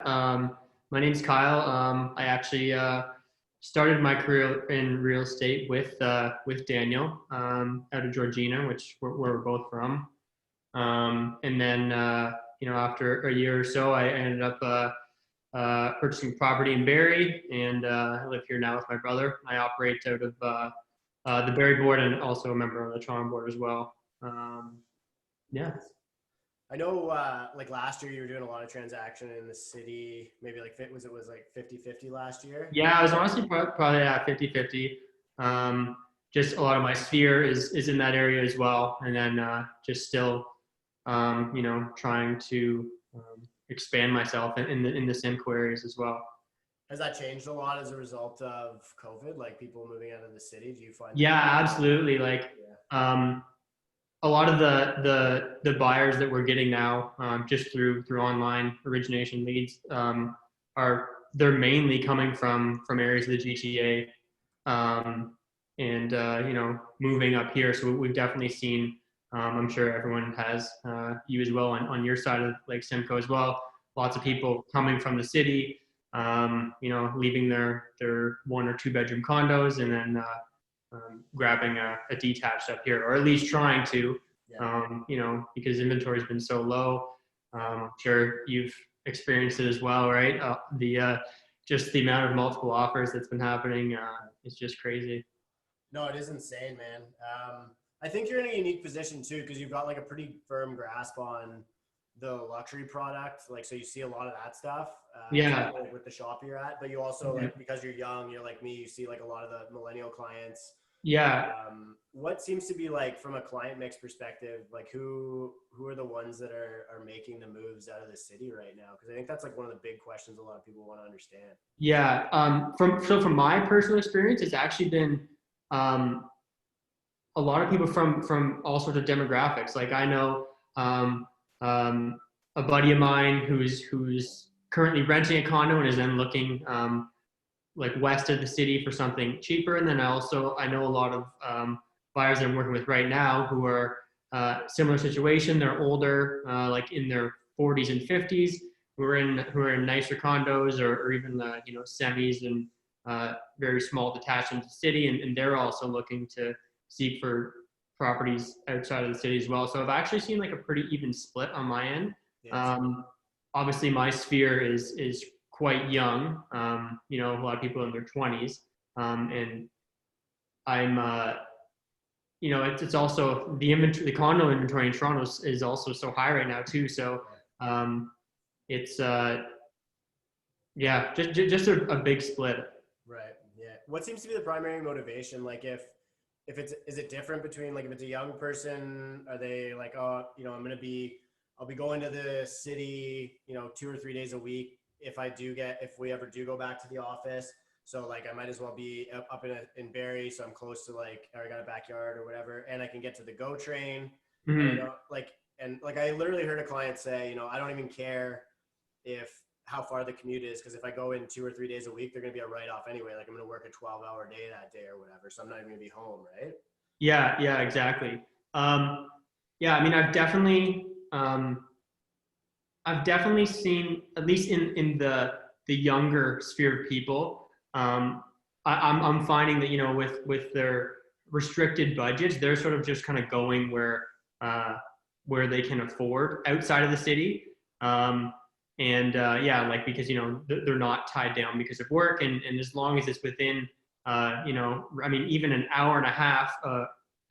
My name's Kyle. I actually started my career in real estate with Daniel out of Georgina, where we're both from. And then after a year or so, I ended up purchasing property in Barrie, and I live here now with my brother. I operate out of the Barrie board and also a member of the Toronto board as well. Yeah. I know, like last year you were doing a lot of transaction in the city, maybe like it was like 50-50 last year. Yeah, I was honestly probably at 50-50. Just a lot of my sphere is in that area as well. And then just still, trying to expand myself in the Simcoe areas as well. Has that changed a lot as a result of COVID? Like people moving out of the city? Do you find Yeah, that? absolutely. Like a lot of the buyers that we're getting now, just through online origination leads, they're mainly coming from areas of the GTA, and moving up here. So we've definitely seen. I'm sure everyone has, you as well on your side of Lake Simcoe as well. Lots of people coming from the city, leaving their 1 or 2 bedroom condos and then grabbing a detached up here, or at least trying to, because inventory's been so low. I'm sure you've experienced it as well, right? Just the amount of multiple offers that's been happening is just crazy. No, it is insane, man. I think you're in a unique position too, because you've got like a pretty firm grasp on the luxury product. Like, so you see a lot of that stuff, Yeah. with the shop you're at, but you also like, because you're young, you're like me, you see like a lot of the millennial clients. Yeah. What seems to be like from a client mix perspective, like who are the ones that are making the moves out of the city right now? Because I think that's like one of the big questions a lot of people want to understand. Yeah. From my personal experience, it's actually been a lot of people from all sorts of demographics. Like I know a buddy of mine who's currently renting a condo and is then looking like west of the city for something cheaper. And then I know a lot of buyers that I'm working with right now who are similar situation. They're older, like in their 40s and 50s, who are in nicer condos or even semis and very small detached into the city, and they're also looking to seek for properties outside of the city as well. So I've actually seen like a pretty even split on my end. Obviously, my sphere is quite young. A lot of people in their 20s, and I'm it's also the condo inventory in Toronto is also so high right now too. So it's just a big split. Right. Yeah. What seems to be the primary motivation? Like is it different between, like, if it's a young person, are they like, oh, I'll be going to the city, 2 or 3 days a week if we ever do go back to the office. So like I might as well be up in Barrie, so I'm close to, like, or I got a backyard or whatever, and I can get to the GO train. Mm-hmm. And I literally heard a client say, I don't even care how far the commute is, because if I go in 2 or 3 days a week, they're going to be a write-off anyway. Like I'm going to work a 12-hour day that day or whatever, so I'm not even going to be home, right? Yeah, exactly. Yeah, I mean, I've definitely seen, at least in the younger sphere of people, I'm finding that with their restricted budgets, they're sort of just kind of going where they can afford outside of the city. Like, because they're not tied down because of work, and as long as it's within I mean, even an hour and a half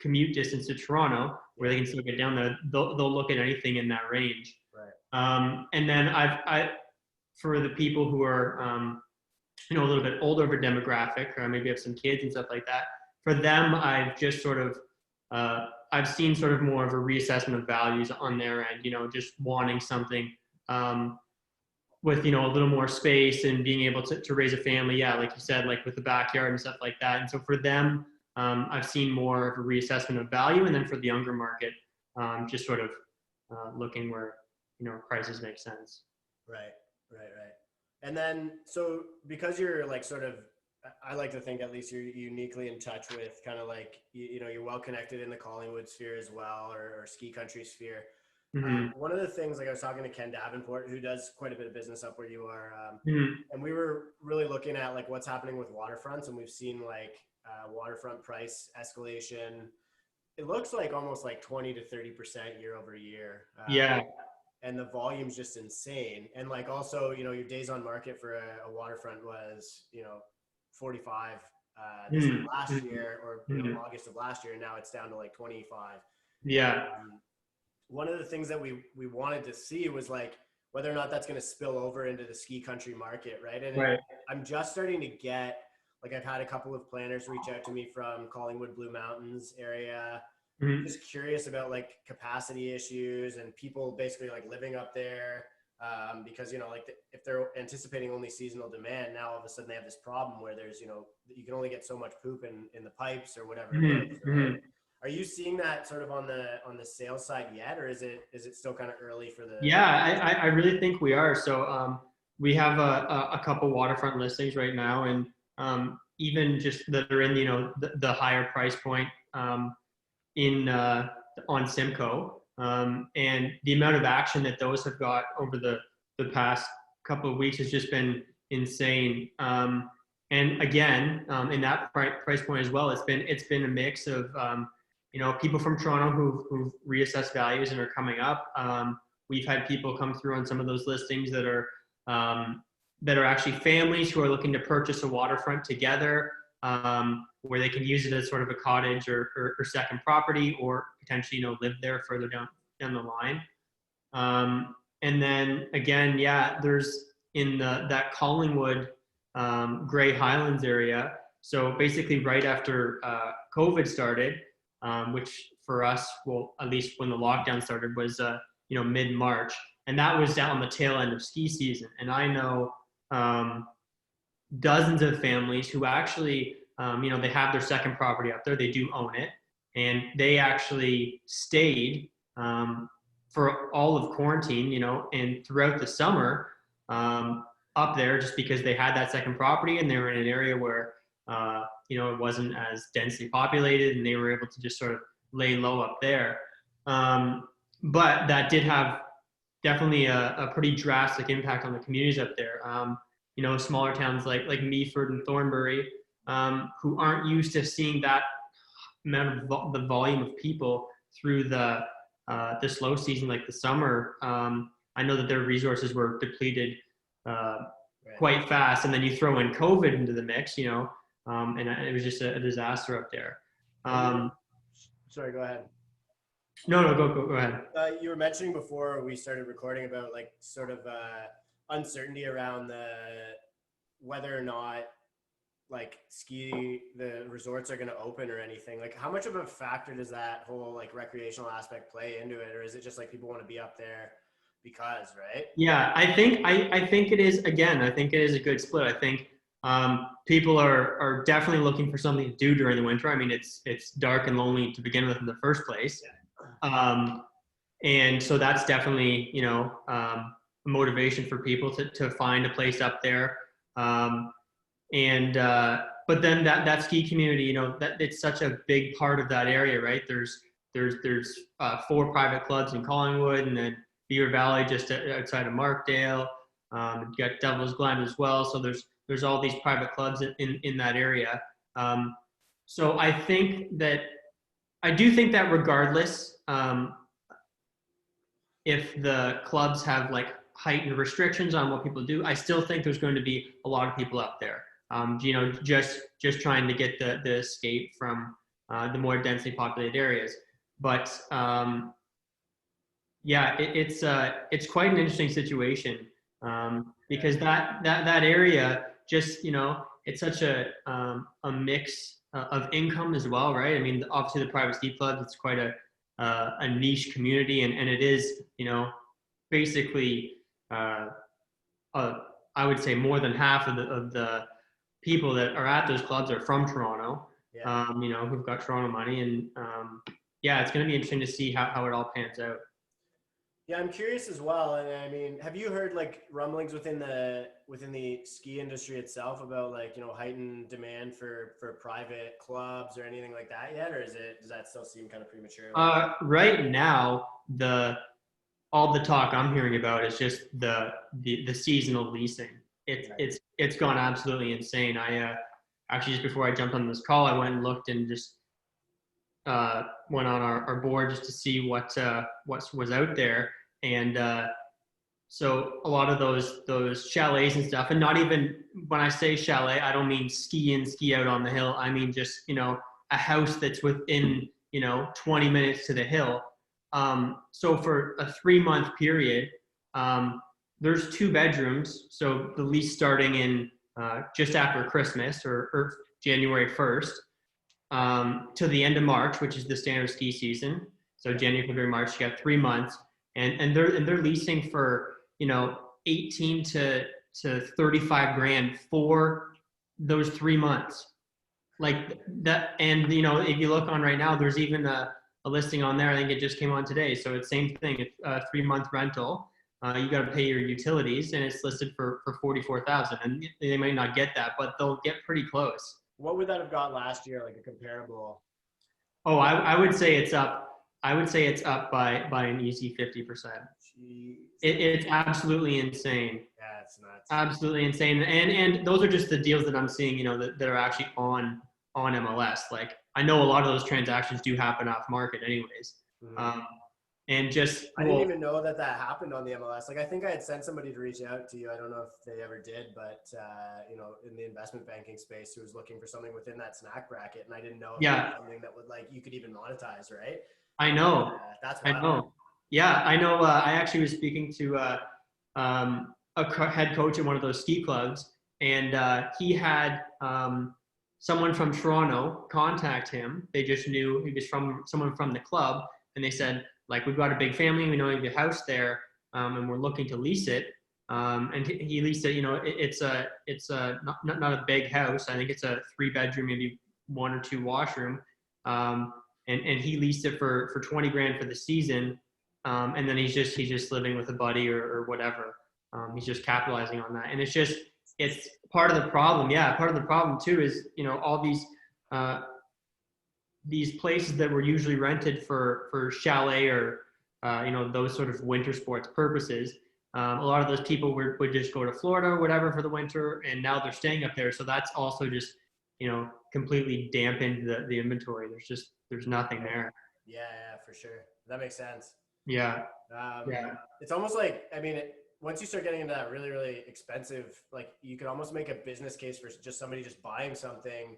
commute distance to Toronto, where they can still get down there, they'll look at anything in that range. Right. And then I for the people who are a little bit older of a demographic, or maybe have some kids and stuff like that, for them I've just sort of I've seen sort of more of a reassessment of values on their end, just wanting something with a little more space and being able to raise a family, like you said, like with the backyard and stuff like that. And so for them, I've seen more of a reassessment of value. And then for the younger market, just sort of looking where prices make sense. Right. And then, so because you're like sort of, I like to think at least you're uniquely in touch with kind of like, you're well connected in the Collingwood sphere as well, or ski country sphere. Mhm. One of the things, like I was talking to Ken Davenport, who does quite a bit of business up where you are, Mhm. and we were really looking at like what's happening with waterfronts, and we've seen like waterfront price escalation. It looks like almost like 20 to 30% year over year. Yeah. And the volume's just insane. And like also, you know, your days on market for a waterfront was, you know, 45 this Mhm. last Mhm. year, or you know, Mhm. August of last year, and now it's down to like 25. Yeah. One of the things that we wanted to see was like whether or not that's going to spill over into the ski country market, right? And Right. I'm just starting to get, like, I've had a couple of planners reach out to me from Collingwood, Blue Mountains area, Mhm. just curious about like capacity issues and people basically like living up there, because you know, like if they're anticipating only seasonal demand, now all of a sudden they have this problem where there's, you know, you can only get so much poop in the pipes or whatever it is, Mhm. right? Mhm. Are you seeing that sort of on the sales side yet, or is it still kind of early for the? Yeah, I really think we are. So we have a couple waterfront listings right now, and even just that are in, you know, the higher price point in on Simcoe, and the amount of action that those have got over the past couple of weeks has just been insane. And again, in that price point as well, it's been a mix of you know, people from Toronto who've reassessed values and are coming up. We've had people come through on some of those listings that are actually families who are looking to purchase a waterfront together, where they can use it as sort of a cottage or second property, or potentially, you know, live there further down the line. And then again, yeah, there's in that Collingwood, Grey Highlands area. So basically, right after COVID started, which for us, well, at least when the lockdown started, was you know, mid-March, and that was down on the tail end of ski season. And I know um, dozens of families who actually, you know, they have their second property up there. They do own it, and they actually stayed for all of quarantine, you know, and throughout the summer up there, just because they had that second property and they were in an area where, you know, it wasn't as densely populated, and they were able to just sort of lay low up there. But that did have definitely a pretty drastic impact on the communities up there. You know, smaller towns like Meaford and Thornbury, who aren't used to seeing that amount of the volume of people through the slow season, like the summer. I know that their resources were depleted Right. quite fast, and then you throw in COVID into the mix, you know, and it was just a disaster up there. And you were, Um, sorry, go ahead. no, go ahead. You were mentioning before we started recording about like sort of uncertainty around the whether or not like the resorts are going to open or anything. Like, how much of a factor does that whole like recreational aspect play into it, or is it just like people want to be up there because, right? Yeah, I think it is, again, I think it is a good split. I think people are definitely looking for something to do during the winter. I mean, it's dark and lonely to begin with in the first place. Um, and so that's definitely, you know, a motivation for people to find a place up there. Um, and but then that ski community, you know, that it's such a big part of that area, right? There's 4 private clubs in Collingwood, and then Beaver Valley just outside of Markdale. You got Devil's Glen as well. So there's all these private clubs in that area. So I do think that regardless, if the clubs have like heightened restrictions on what people do, I still think there's going to be a lot of people up there. You know, just trying to get the escape from the more densely populated areas. But yeah, it's quite an interesting situation, because that area, just, you know, it's such a mix of income as well, right? I mean, obviously the private ski clubs, it's quite a niche community, and it is, you know, basically uh, I would say more than half of the people that are at those clubs are from Toronto. Yeah. You know, who've got Toronto money, and yeah, it's going to be interesting to see how it all pans out. Yeah, I'm curious as well. And I mean, have you heard like rumblings within the ski industry itself about like, you know, heightened demand for private clubs or anything like that yet, or does that still seem kind of premature? Right now, all the talk I'm hearing about is just the seasonal leasing. It's gone absolutely insane. I actually, just before I jumped on this call, I went and looked and just went on our board just to see what was out there. And so a lot of those chalets and stuff, and not even, when I say chalet, I don't mean ski in, ski out on the hill. I mean just, a house that's within, 20 minutes to the hill. So for a 3-month period, there's 2 bedrooms. So the lease starting in just after Christmas or January 1st to the end of March, which is the standard ski season. So January, February, March, you got 3 months, and they're leasing for 18 to 35 grand for those 3 months. Like that, and if you look on right now, there's even a listing on there. I think it just came on today. So it's same thing. It's a 3-month rental. You got to pay your utilities, and it's listed for 44,000. And they might not get that, but they'll get pretty close. What would that have got last year, like a comparable? Oh, I would say it's up. I would say it's up by an easy 50%. It's absolutely insane. Yeah, it's nuts. Absolutely insane. And those are just the deals that I'm seeing, that are actually on MLS. Like, I know a lot of those transactions do happen off market anyways. Mm-hmm. And just, I didn't even know that happened on the MLS. Like, I think I had sent somebody to reach out to you. I don't know if they ever did, but in the investment banking space, who was looking for something within that snack bracket, and I didn't know if it was something that would, like, you could even monetize, right? I know. That's wild. I know. Yeah, I know. I actually was speaking to a head coach at one of those ski clubs, and he had someone from Toronto contact him. They just knew he was from someone from the club, and they said, like, we've got a big family, we know you have a house there, and we're looking to lease it. And he leased it. It's not a big house. I think it's a 3-bedroom, maybe 1 or 2 washroom. And he leased it for 20 grand for the season. And then he's just living with a buddy or whatever. He's just capitalizing on that. And it's part of the problem. Yeah. Part of the problem too is, all these places that were usually rented for chalet or, those sort of winter sports purposes. A lot of those people would just go to Florida or whatever for the winter, and now they're staying up there. So that's also just, completely dampened the inventory. There's nothing there. Yeah, for sure. That makes sense. Yeah. Yeah. It's almost like, once you start getting into that really, really expensive, like, you could almost make a business case for just somebody just buying something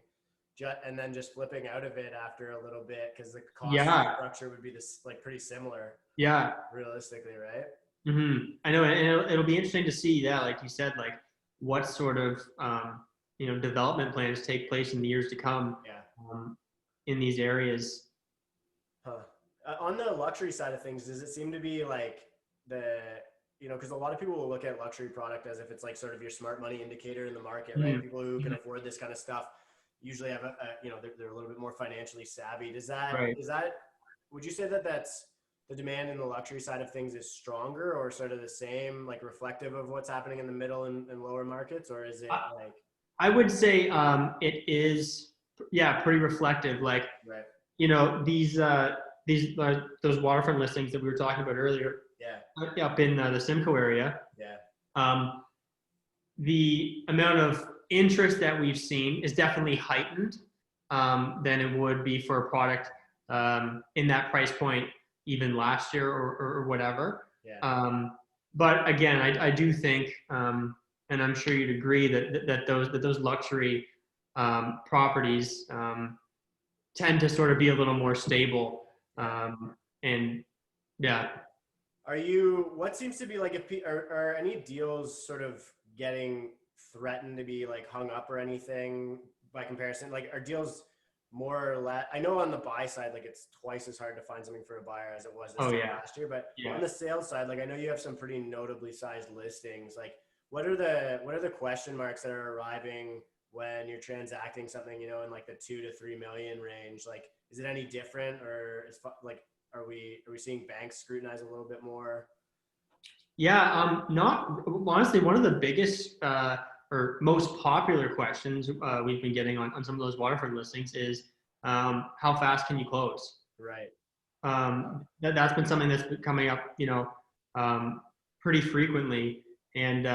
and then just flipping out of it after a little bit, because the cost structure would be this, like, pretty similar. Yeah. Realistically, right? Mm-hmm. I know, and it'll be interesting to see, like you said, like, what sort of development plans take place in the years to come. Yeah. In these areas. On the luxury side of things, does it seem to be like because a lot of people will look at luxury product as if it's like sort of your smart money indicator in the market, right? People who can afford this kind of stuff usually have they're a little bit more financially savvy. Would you say that that's the demand in the luxury side of things is stronger, or sort of the same, like, reflective of what's happening in the middle and lower markets, or is it like? I would say it is, pretty reflective. Like, right. Those waterfront listings that we were talking about earlier. Yeah. Up in the Simcoe area. Yeah. The amount of interest that we've seen is definitely heightened than it would be for a product in that price point even last year or whatever. Yeah. But again, I do think, and I'm sure you'd agree that those luxury properties tend to sort of be a little more stable. And yeah. What seems to be like, are any deals sort of getting threatened to be, like, hung up or anything by comparison? Like, are deals more or less, I know on the buy side, like, it's twice as hard to find something for a buyer as it was this time last year, but on the sales side, like, I know you have some pretty notably sized listings. Like, what are the question marks that are arriving when you're transacting something, in like the 2 to 3 million range? Like, is it any different, or are we seeing banks scrutinize a little bit more? Yeah, not honestly. One of the biggest or most popular questions we've been getting on some of those waterfront listings is how fast can you close? Right. That's been something that's been coming up, pretty frequently. And,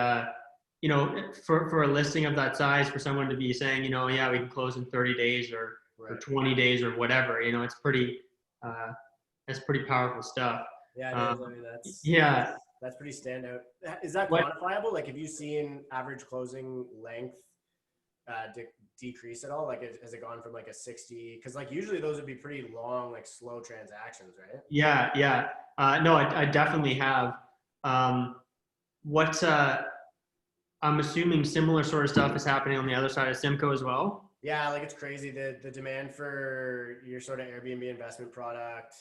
for a listing of that size, for someone to be saying, yeah, we can close in 30 days or 20 days or whatever, it's pretty, that's pretty powerful stuff. Yeah, it is. I mean, Yeah. that's pretty standout. Is that What, quantifiable? Like, have you seen average closing length decrease at all? Like, has it gone from like a 60? Because like usually those would be pretty long, like slow transactions, right? yeah, yeah. No, I definitely have. What I'm assuming similar sort of stuff is happening on the other side of Simcoe as well. Yeah, like it's crazy. The demand for your sort of Airbnb investment product,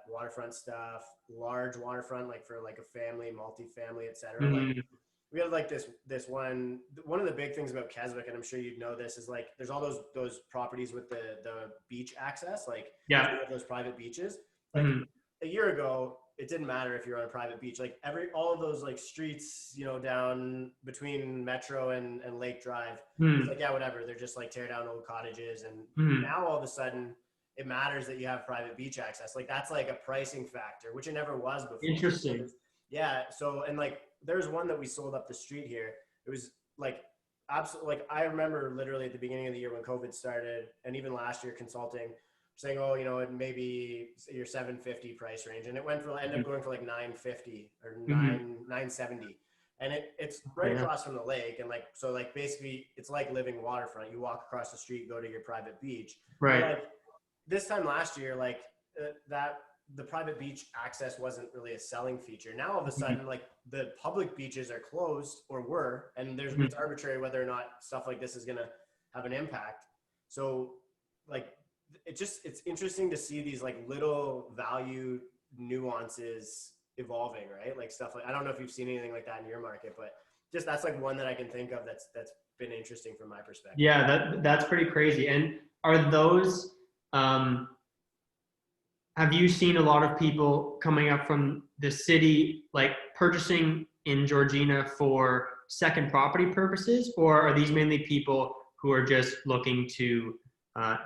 waterfront stuff, large waterfront, like for like a family, multifamily, etc. Like Mm-hmm. we have like this one of the big things about Keswick, and I'm sure you'd know this, is like there's all those properties with the beach access, like Yeah. those private beaches. Like Mm-hmm. a year ago, it didn't matter if you're on a private beach. Like all of those like streets, down between Metro and Lake Drive, Mm-hmm. it's like, yeah, whatever. They're just like tear down old cottages, and Mm-hmm. now all of a sudden it matters that you have private beach access. Like that's like a pricing factor, which it never was before. Interesting. Yeah. So, and like there's one that we sold up the street here. It was like absolutely, like I remember literally at the beginning of the year when COVID started, and even last year consulting, saying, oh, it may be your 750 price range, and it ended up going for like 950 or Mm-hmm. 970, and it's right across from the lake, and like so like basically it's like living waterfront. You walk across the street, go to your private beach. Right. But like this time last year, like that the private beach access wasn't really a selling feature. Now all of a sudden, like the public beaches are closed or were, and it's arbitrary whether or not stuff like this is going to have an impact. So like it's interesting to see these like little value nuances evolving, right? Like stuff like, I don't know if you've seen anything like that in your market, but just that's like one that I can think of that's been interesting from my perspective. Yeah, that's pretty crazy. And are those have you seen a lot of people coming up from the city, like purchasing in Georgina for second property purposes, or are these mainly people who are just looking to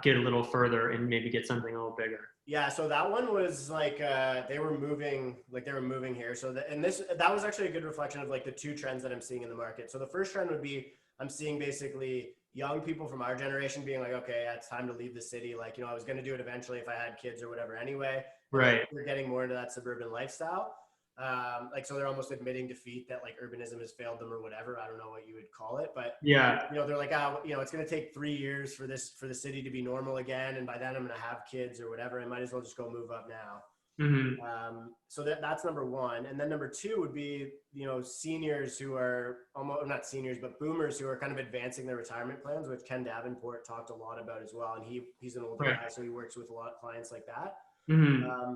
get a little further and maybe get something a little bigger? Yeah, so that one was like they were moving here. So that was actually a good reflection of like the two trends that I'm seeing in the market. So the first trend would be I'm seeing basically young people from our generation being like, okay, yeah, it's time to leave the city. Like, I was going to do it eventually if I had kids or whatever anyway. Right. We're getting more into that suburban lifestyle. Like, so they're almost admitting defeat that like urbanism has failed them or whatever. I don't know what you would call it, but yeah, they're like, it's going to take 3 years for the city to be normal again. And by then I'm going to have kids or whatever. I might as well just go move up now. Mm-hmm. So that's number one. And then number two would be, seniors who are almost not seniors, but boomers who are kind of advancing their retirement plans, which Ken Davenport talked a lot about as well. And he's an older guy, so he works with a lot of clients like that. Mm-hmm.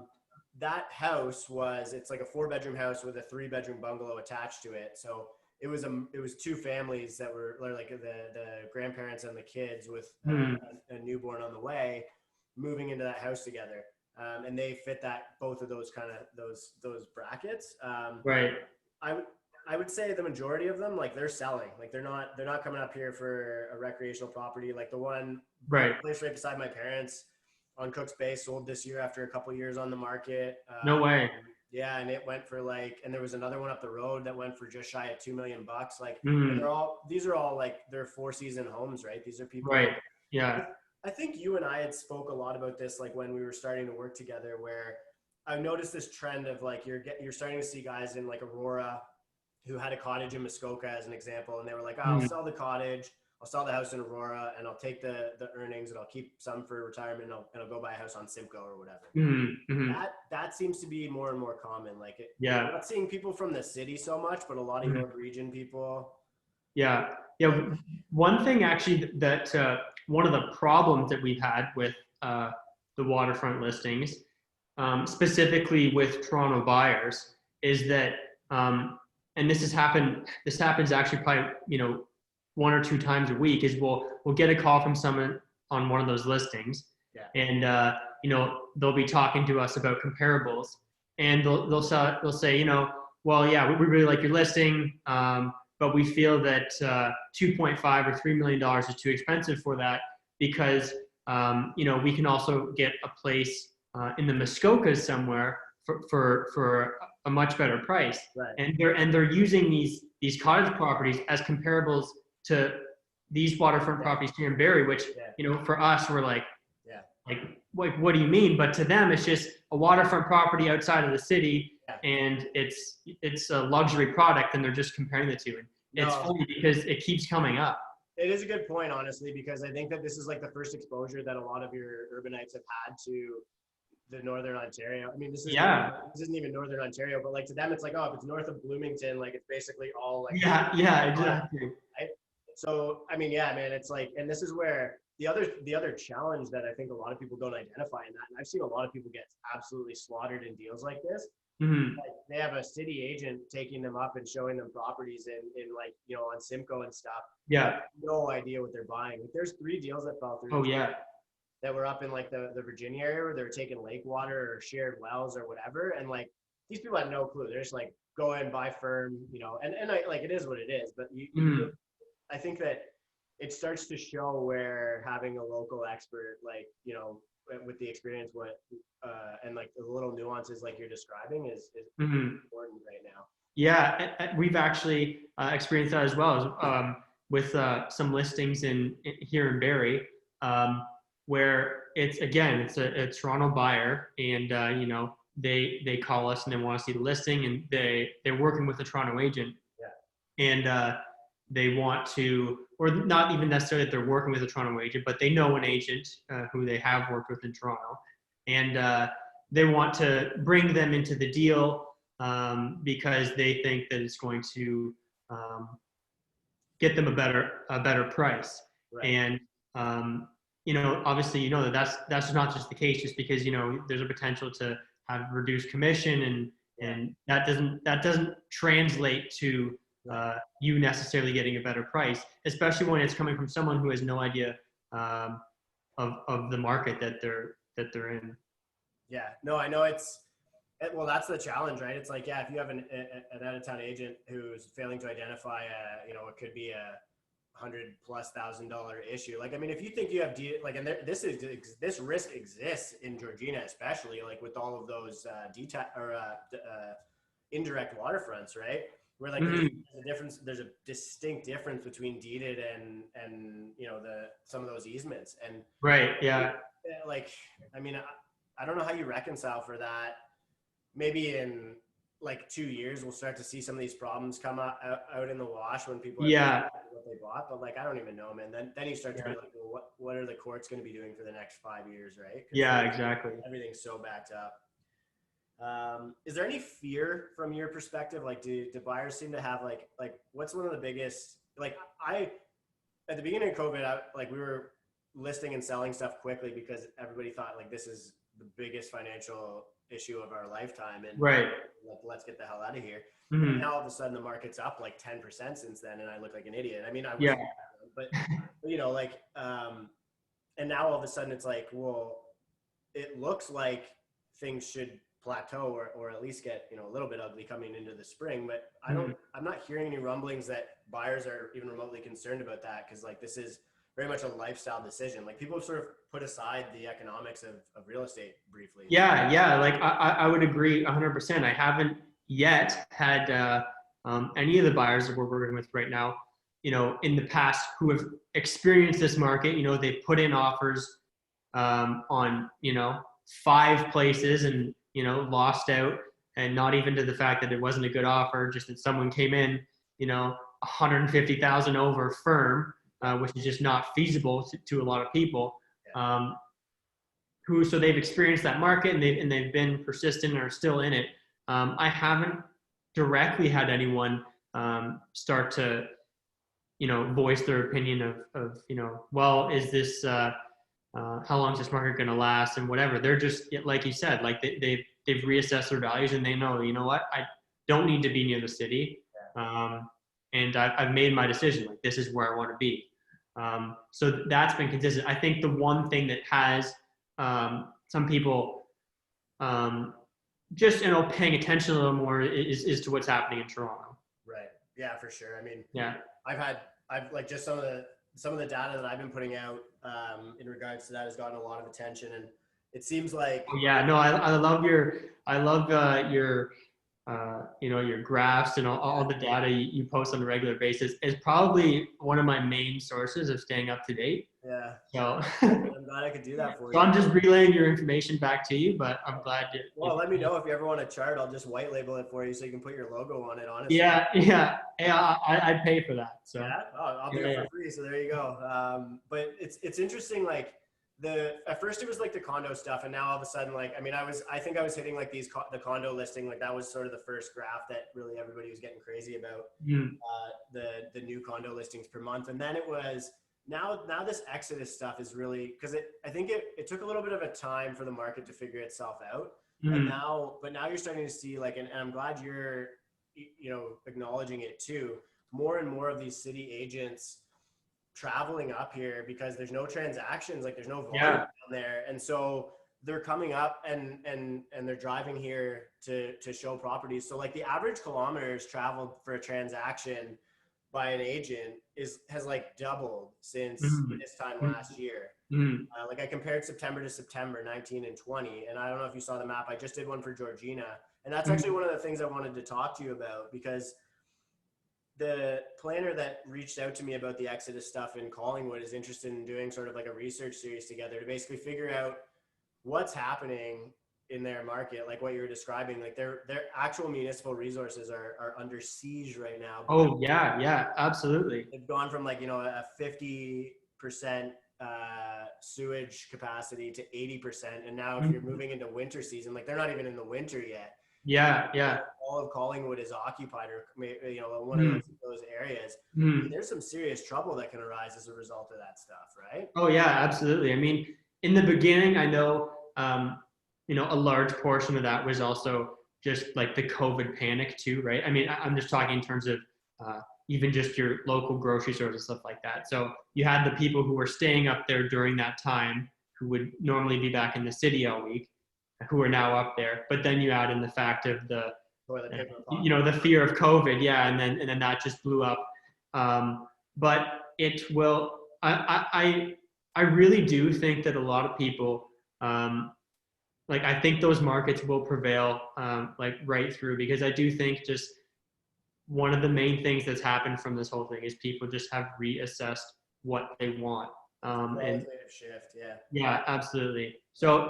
That house it's like a 4-bedroom house with a 3-bedroom bungalow attached to it. So it was 2 families that were like the grandparents and the kids with a newborn on the way, moving into that house together. And they fit both of those kind of those brackets. Right. I would say the majority of them, like they're selling, like they're not coming up here for a recreational property. Like the one place right beside my parents on Cook's Bay sold this year after a couple of years on the market. No way. Yeah, and it went for like, and there was another one up the road that went for just shy of $2 million. Like these are all like they're 4-season homes, right? These are people. Right. Yeah. I think you and I had spoke a lot about this, like when we were starting to work together, where I noticed this trend of like you're starting to see guys in like Aurora who had a cottage in Muskoka as an example, and they were like, I'll sell the cottage, I'll sell the house in Aurora, and I'll take the earnings and I'll keep some for retirement, and I'll go buy a house on Simcoe or whatever. Mm-hmm. That seems to be more and more common. Like I'm not seeing people from the city so much, but a lot of York region people. Yeah. One thing actually that one of the problems that we've had with the waterfront listings, specifically with Toronto buyers, is that, and this happens actually probably 1 or 2 times a week, is we'll get a call from someone on one of those listings, and they'll be talking to us about comparables, and they'll say, well, yeah, we really like your listing, but we feel that $2.5 or $3 million is too expensive for that, because we can also get a place in the Muskokas somewhere for a much better price. Right. And they're using these cottage properties as comparables to these waterfront properties here in Barrie, which, for us, we're like, what do you mean? But to them, it's just a waterfront property outside of the city, and it's a luxury product, and they're just comparing the two. And it's funny because it keeps coming up. It is a good point, honestly, because I think that this is like the first exposure that a lot of your urbanites have had to the Northern Ontario. I mean, this isn't even Northern Ontario, but like to them, it's like, oh, if it's north of Bloomington, like it's basically all like exactly. Right? So I mean, yeah, man, it's like, and this is where the other challenge that I think a lot of people don't identify in that, and I've seen a lot of people get absolutely slaughtered in deals like this. Like they have a city agent taking them up and showing them properties in like, on Simcoe and stuff. Yeah. No idea what they're buying. Like there's 3 deals that fell through. Oh yeah. That were up in like the Virginia area where they were taking lake water or shared wells or whatever. And like these people had no clue. They're just like, go in, buy firm, and I, like, it is what it is. But I think that it starts to show where having a local expert, like, with the experience, and like the little nuances like you're describing is important right now. Yeah, we've actually experienced that as well, with some listings here in Barrie, where it's a Toronto buyer, and they call us and they want to see the listing, and they're working with a Toronto agent, and they want to, or not even necessarily that they're working with a Toronto agent, but they know an agent who they have worked with in Toronto, and they want to bring them into the deal because they think that it's going to get them a better price. Right. And obviously, that's not just the case, just because there's a potential to have reduced commission, and that doesn't translate to you necessarily getting a better price, especially when it's coming from someone who has no idea of the market that they're in. Yeah, no, I know well, that's the challenge, right? It's like, if you have an out-of-town agent who's failing to identify it could be a $100,000+ issue. Like, I mean, if you think you have and this risk exists in Georgina, especially like with all of those indirect waterfronts, right? Where like there's a distinct difference between deeded and some of those easements, and like, I mean, I don't know how you reconcile for that. Maybe in like 2 years we'll start to see some of these problems come out in the wash when people are what they bought, but like I don't even know, man. Then you start to be like, well, what are the courts going to be doing for the next 5 years, right? Exactly. Everything's so backed up. Is there any fear from your perspective? Like, do buyers seem to have like what's one of the biggest, like, at the beginning of COVID, we were listing and selling stuff quickly because everybody thought like this is the biggest financial issue of our lifetime, and like, let's get the hell out of here. And now all of a sudden the market's up like 10% since then, and I look like an idiot. I mean, I was, but and now all of a sudden it's like, well, it looks like things should plateau or at least get a little bit ugly coming into the spring, but I'm not hearing any rumblings that buyers are even remotely concerned about that, because like this is very much a lifestyle decision. Like people sort of put aside the economics of real estate briefly. Like I would agree 100%. I haven't yet had any of the buyers that we're working with right now, in the past, who have experienced this market. They've put in offers on 5 places and lost out, and not even to the fact that it wasn't a good offer, just that someone came in $150,000 over firm, which is just not feasible to a lot of people. So they've experienced that market, and they've been persistent and are still in it. I haven't directly had anyone start to voice their opinion of well, is this how long is this market going to last, and whatever. They're just, like you said, like they've reassessed their values, and they know, what, I don't need to be near the city, and I've made my decision. Like, this is where I want to be. So that's been consistent. I think the one thing that has some people just paying attention a little more is to what's happening in Toronto. Right. Yeah, for sure. I mean, I've like just some of the data that I've been putting out in regards to that has gotten a lot of attention, and it seems like. I love your your graphs and all the data you post on a regular basis is probably one of my main sources of staying up to date. Yeah. So, I'm glad I could do that for so you. I'm just relaying your information back to you, but I'm glad you. Well, let me know if you ever want a chart. I'll just white label it for you so you can put your logo on it, honestly. Yeah. I'd pay for that. So yeah, I'll do it for free. So there you go. But it's interesting. Like at first it was like the condo stuff, and now all of a sudden, like, I mean, I think I was hitting like the condo listing. Like that was sort of the first graph that really everybody was getting crazy about. The new condo listings per month, and then it was. Now this Exodus stuff is really, because I think it took a little bit of a time for the market to figure itself out. And now you're starting to see, like, and I'm glad you're, acknowledging it too, more and more of these city agents traveling up here because there's no transactions, like there's no volume down there. And so they're coming up and they're driving here to show properties. So like the average kilometers traveled for a transaction by an agent has like doubled since this time last year. Like I compared September to September 19 and 20, and I don't know if you saw the map. I just did one for Georgina, and that's actually one of the things I wanted to talk to you about, because the planner that reached out to me about the Exodus stuff in Collingwood is interested in doing sort of like a research series together to basically figure out what's happening in their market, like what you were describing. Like their actual municipal resources are under siege right now. Oh yeah, absolutely. They've gone from like a 50% sewage capacity to 80%, and now if you're moving into winter season, like they're not even in the winter yet. Yeah. All of Collingwood is occupied, or one of those areas. There's some serious trouble that can arise as a result of that stuff, right? Oh yeah, absolutely. I mean, in the beginning, I know. A large portion of that was also just like the COVID panic too, right? I mean, I'm just talking in terms of even just your local grocery stores and stuff like that. So you had the people who were staying up there during that time who would normally be back in the city all week, who are now up there. But then you add in the fact of the fear of COVID, and then that just blew up. But it will. I really do think that a lot of people. I think those markets will prevail right through, because I do think just one of the main things that's happened from this whole thing is people just have reassessed what they want. And shift, yeah, absolutely. So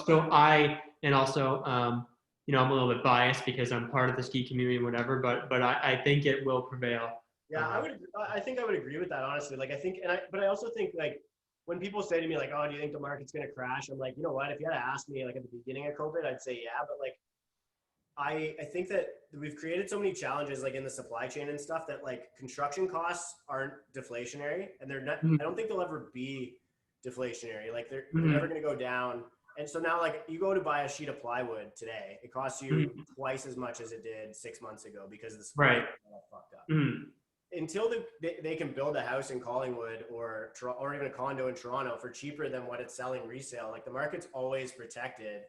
and also I'm a little bit biased because I'm part of the ski community and whatever, but I think it will prevail. Yeah, I think I would agree with that, honestly. Like I think, but I also think, like, when people say to me, like, oh, do you think the market's going to crash? I'm like, you know what? If you had asked me, like, at the beginning of COVID, I'd say, yeah. But, like, I think that we've created so many challenges, like, in the supply chain and stuff, that, like, construction costs aren't deflationary. And they're not, I don't think they'll ever be deflationary. Like, they're never going to go down. And so now, like, you go to buy a sheet of plywood today, it costs you twice as much as it did 6 months ago because the supply chain all fucked up. Until they can build a house in Collingwood or even a condo in Toronto for cheaper than what it's selling resale, like the market's always protected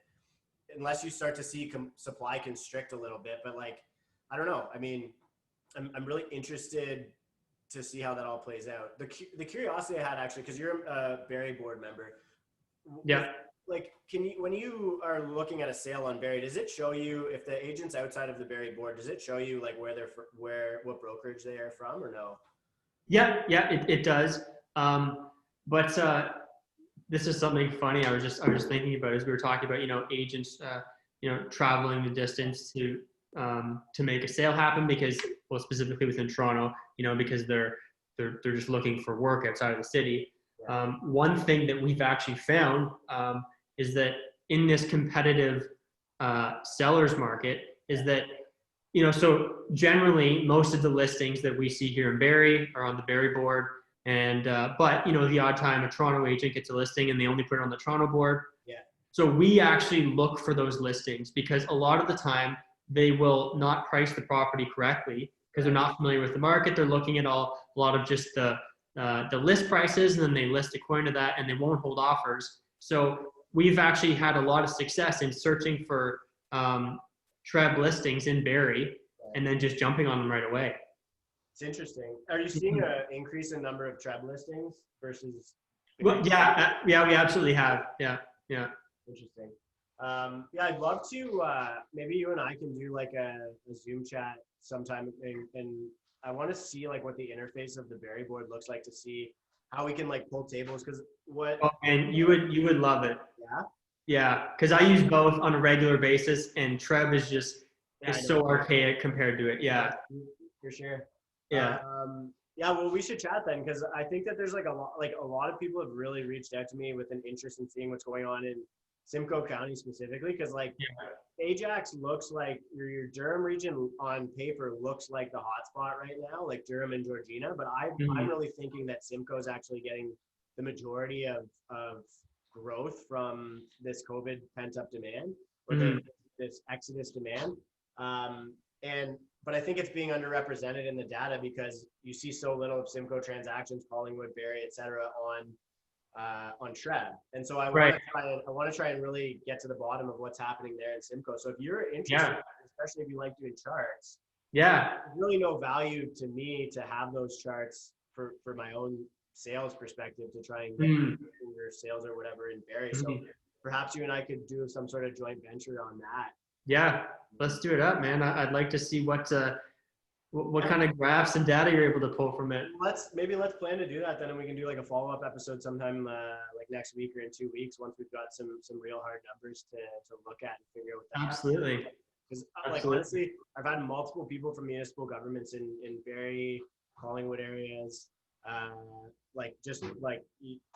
unless you start to see supply constrict a little bit. But like, I don't know. I mean, I'm really interested to see how that all plays out. The curiosity I had, actually, because you're a Barrie board member. Yeah. Like, when you are looking at a sale on Barrie, does it show you, if the agent's outside of the Barrie board, does it show you like what brokerage they are from, or no? Yeah, it does. But this is something funny. I was just thinking about as we were talking about, agents, traveling the distance to make a sale happen, because, well, specifically within Toronto, because they're just looking for work outside of the city. One thing that we've actually found is that in this competitive sellers market is that, so generally most of the listings that we see here in Barrie are on the Barrie board, and but the odd time a Toronto agent gets a listing and they only put it on the Toronto board. So we actually look for those listings, because a lot of the time they will not price the property correctly because they're not familiar with the market. They're looking at a lot of just the list prices, and then they list according to that, and they won't hold offers. So we've actually had a lot of success in searching for Treb listings in Barrie and then just jumping on them right away. It's interesting. Are you seeing an increase in number of Treb listings versus? Well, yeah, we absolutely have. Yeah. Interesting. Yeah, I'd love to. Maybe you and I can do like a Zoom chat sometime, and I want to see like what the interface of the Barrie board looks like to see how we can like pull tables. Because what? Oh, and you would love it. Yeah, Yeah, because I use both on a regular basis, and Trev yeah, I is know. so archaic compared to it. Yeah, For sure. yeah. Yeah, well, we should chat then because I think that there's like a lot of people have really reached out to me with an interest in seeing what's going on in Simcoe County specifically because like Ajax looks like your Durham region on paper looks like the hotspot right now, like Durham and Georgina. But I'm really thinking that Simcoe is actually getting the majority of growth from this COVID pent up demand or this exodus demand. And but I think it's being underrepresented in the data because you see so little of Simcoe transactions, Collingwood, Barrie, et cetera, on Trev. And so I want to try and really get to the bottom of what's happening there in Simcoe. So if you're interested, especially if you like doing charts, Yeah. there's really no value to me to have those charts for my own sales perspective to try and get your sales or whatever in Barrie. So perhaps you and I could do some sort of joint venture on that. Yeah, let's do it up, man. I'd like to see what kind of graphs and data you're able to pull from it. Let's plan to do that then, and we can do like a follow-up episode sometime like next week or in 2 weeks once we've got some real hard numbers to look at and figure out what that Absolutely. Because like honestly, I've had multiple people from municipal governments in Barrie, Collingwood areas, like just like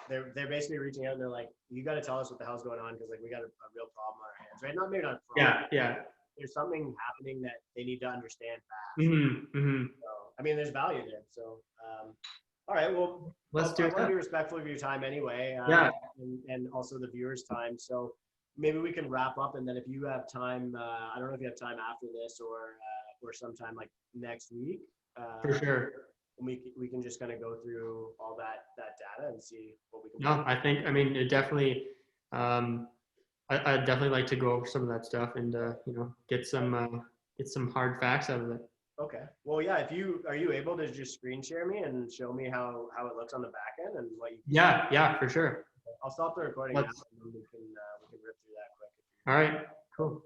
they're basically reaching out and they're like, you got to tell us what the hell's going on because like we got a real problem on our hands, right? Not maybe not a problem. Yeah. There's something happening that they need to understand fast. So, I mean, there's value there. So, all right. Well, let's do it. I want to be respectful of your time anyway. And also the viewers' time. So maybe we can wrap up, and then if you have time, I don't know if you have time after this or sometime like next week. For sure. We can just kind of go through all that data and see what we can. No, I mean, it definitely. I'd definitely like to go over some of that stuff and get some hard facts out of it. Okay. Well, yeah. Are you able to just screen share me and show me how it looks on the back end and what you? Yeah, for sure. I'll stop the recording now and we can rip through that quick. All right. Cool.